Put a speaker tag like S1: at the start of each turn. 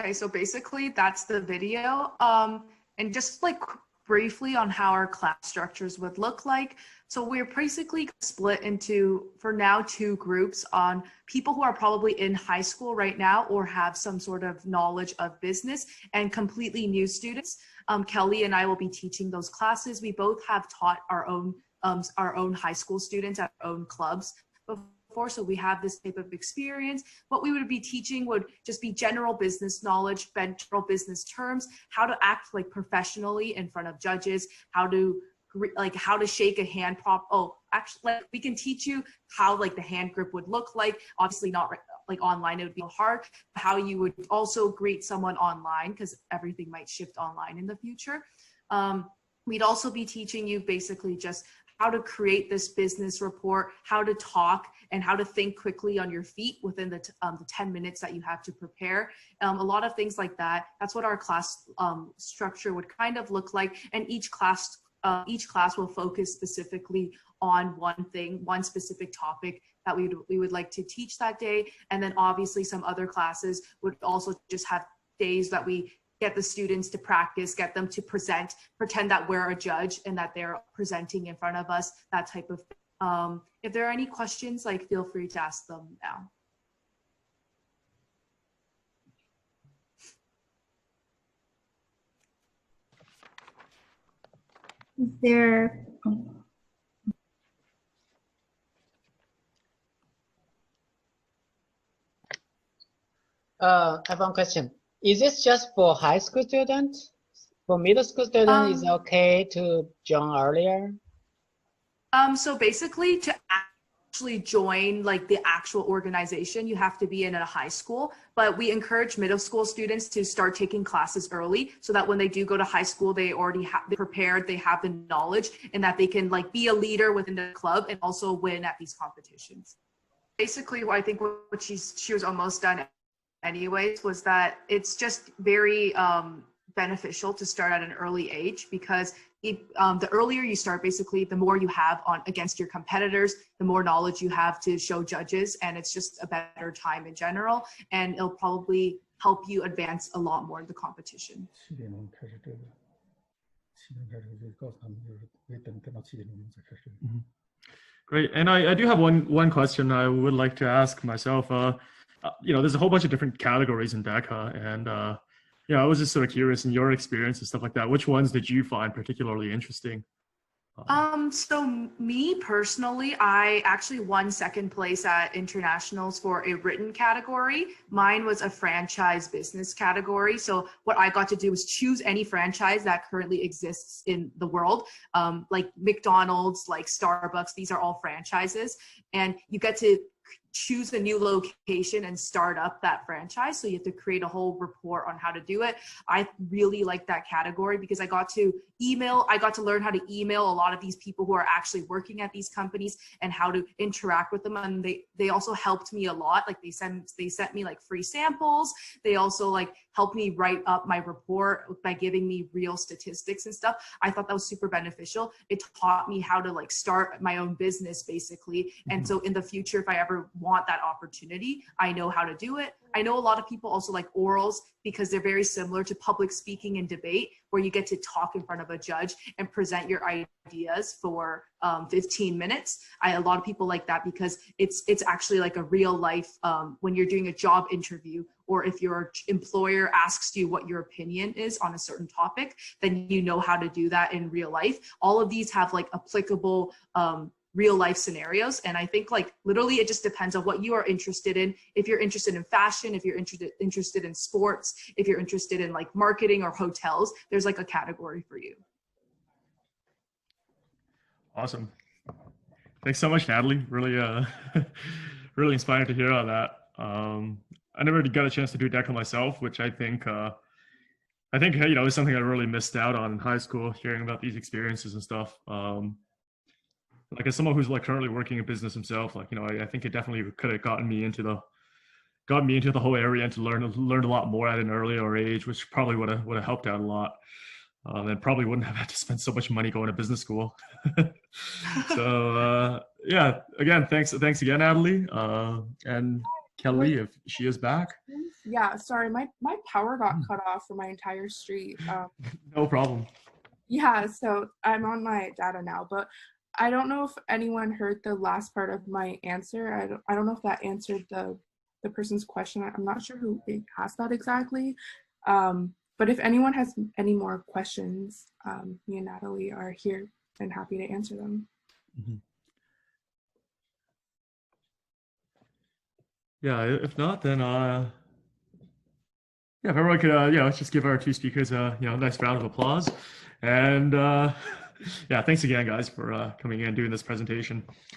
S1: Okay, so basically that's the video. And just like briefly on how our class structures would look like. So we're basically split into, for now, 2 groups on people who are probably in high school right now or have some sort of knowledge of business, and completely new students. Kelly and I will be teaching those classes. We both have taught our own high school students at our own clubs before, so we have this type of experience. What we would be teaching would just be general business knowledge, general business terms, how to act like professionally in front of judges, how to shake a hand prop. Oh, actually, like, we can teach you how like the hand grip would look like. Obviously not like online, it would be hard. How you would also greet someone online, because everything might shift online in the future. We'd also be teaching you basically just how to create this business report, how to talk, and how to think quickly on your feet within the 10 minutes that you have to prepare. A lot of things like that. That's what our class structure would kind of look like. And each class will focus specifically on one thing, one specific topic that we would like to teach that day. And then obviously some other classes would also just have days that we get the students to practice, get them to present, pretend that we're a judge and that they're presenting in front of us, that type of thing. If there are any questions, like, feel free to ask them now.
S2: Is there
S3: I have one question. Is this just for high school students? For middle school students, is it okay to join earlier?
S1: So basically, to actually join like the actual organization, you have to be in a high school, but we encourage middle school students to start taking classes early so that when they do go to high school, they already have prepared, they have the knowledge, and that they can like be a leader within the club and also win at these competitions. Basically, I think what she was almost done anyways was that it's just very beneficial to start at an early age, because the earlier you start, basically the more you have on against your competitors, the more knowledge you have to show judges, and it's just a better time in general, and it'll probably help you advance a lot more in the competition.
S4: Great, and I do have one question I would like to ask myself. You know, there's a whole bunch of different categories in DECA, and you know, I was just sort of curious in your experience and stuff like that. Which ones did you find particularly interesting?
S1: So me personally, I actually won 2nd place at internationals for a written category. Mine was a franchise business category. So what I got to do was choose any franchise that currently exists in the world, like McDonald's, like Starbucks. These are all franchises, and you get to choose a new location and start up that franchise. So you have to create a whole report on how to do it. I really like that category because I got to learn how to email a lot of these people who are actually working at these companies and how to interact with them. And they also helped me a lot. Like they sent me like free samples. They also like helped me write up my report by giving me real statistics and stuff. I thought that was super beneficial. It taught me how to like start my own business basically. And so in the future, if I ever want that opportunity, I know how to do it. I know a lot of people also like orals because they're very similar to public speaking and debate, where you get to talk in front of a judge and present your ideas for 15 minutes. A lot of people like that because it's actually like a real life, when you're doing a job interview, or if your employer asks you what your opinion is on a certain topic, then you know how to do that in real life. All of these have like applicable real life scenarios. And I think like literally it just depends on what you are interested in. If you're interested in fashion, if you're interested in sports, if you're interested in like marketing or hotels, there's like a category for you.
S4: Awesome. Thanks so much, Natalie. Really, really inspired to hear all that. I never got a chance to do DECA myself, which I think you know, is something I really missed out on in high school, hearing about these experiences and stuff. Like as someone who's like currently working in business himself, like, you know, I think it definitely could have gotten me into the whole area and to learn a lot more at an earlier age, which probably would have helped out a lot. And probably wouldn't have had to spend so much money going to business school. So yeah, again, thanks again, Natalie. And Kelly, if she is back.
S5: Yeah, sorry, my power got cut off for my entire street.
S4: No problem.
S5: Yeah, so I'm on my data now, but I don't know if anyone heard the last part of my answer. I don't know if that answered the person's question. I'm not sure who asked that exactly. But if anyone has any more questions, me and Natalie are here and happy to answer them.
S4: Mm-hmm. Yeah, if not, then yeah, if everyone could, let's just give our two speakers a nice round of applause, and yeah, thanks again, guys, for coming in and doing this presentation.